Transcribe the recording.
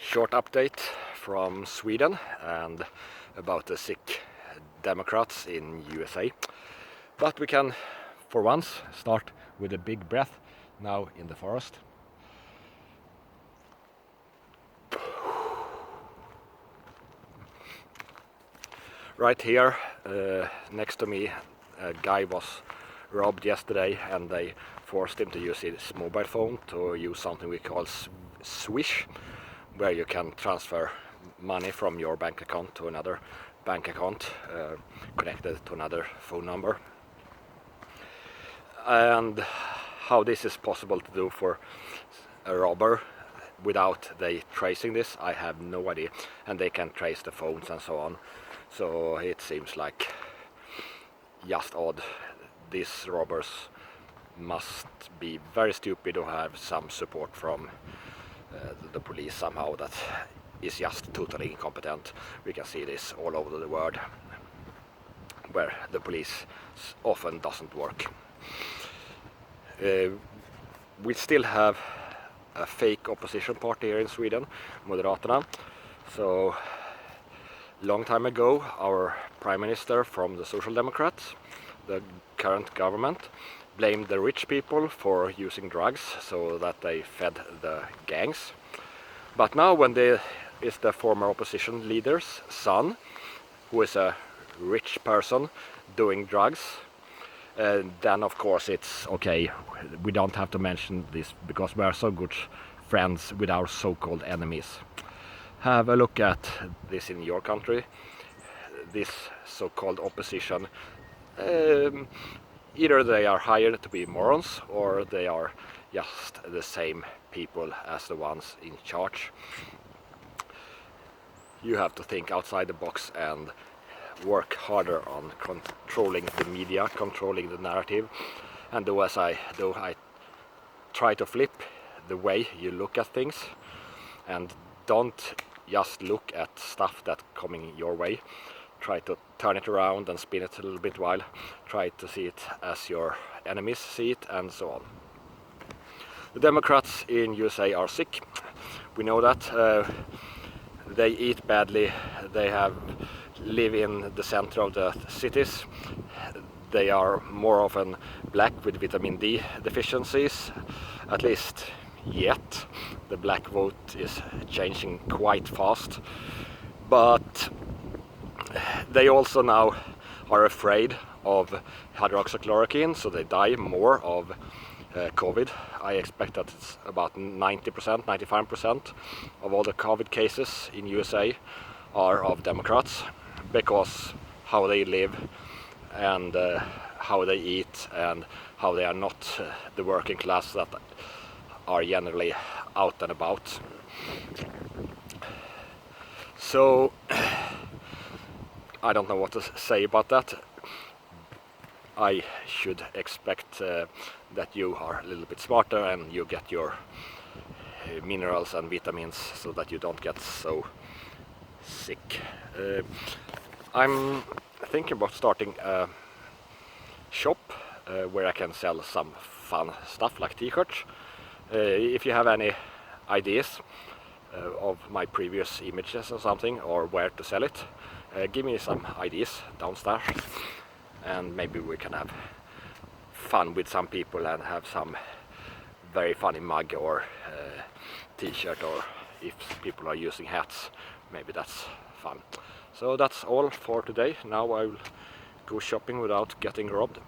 Short update from Sweden and about the sick Democrats in USA. But we can, for once, start with a big breath now in the forest. Right here, next to me, a guy was robbed yesterday and they forced him to use his mobile phone to use something we call SWISH, where you can transfer money from your bank account to another bank account connected to another phone number. And how this is possible to do for a robber without they tracing this, I have no idea. And they can trace the phones and so on. So it seems like just odd. These robbers must be very stupid or have some support from the police somehow that is just totally incompetent. We can see this all over the world where the police often doesn't work. We still have a fake opposition party here in Sweden, Moderaterna. So long time ago our prime minister from the Social Democrats, the current government, blamed the rich people for using drugs so that they fed the gangs. But now when there is the former opposition leader's son, who is a rich person doing drugs, then of course it's okay. We don't have to mention this because we are so good friends with our so-called enemies. Have a look at this in your country. This so-called opposition, either they are hired to be morons or they are just the same people as the ones in charge. You have to think outside the box and work harder on controlling the media, controlling the narrative, and do as I do. I try to flip the way you look at things and don't just look at stuff that's coming your way. Try to turn it around and spin it a little bit while. Try to see it as your enemies see it, and so on. The Democrats in USA are sick. We know that. They eat badly. They live in the center of the cities. They are more often black with vitamin D deficiencies, at least yet. The black vote is changing quite fast. But they also now are afraid of hydroxychloroquine, so they die more of COVID. I expect that it's about 90%, 95% of all the COVID cases in USA are of Democrats, because how they live and how they eat and how they are not the working class that are generally out and about. So I don't know what to say about that. I should expect that you are a little bit smarter and you get your minerals and vitamins so that you don't get so sick. I'm thinking about starting a shop where I can sell some fun stuff like t-shirts. If you have any ideas of my previous images or something, or where to sell it, give me some ideas downstairs, and maybe we can have fun with some people and have some very funny mug or t-shirt, or if people are using hats, maybe that's fun. So that's all for today. Now I will go shopping without getting robbed.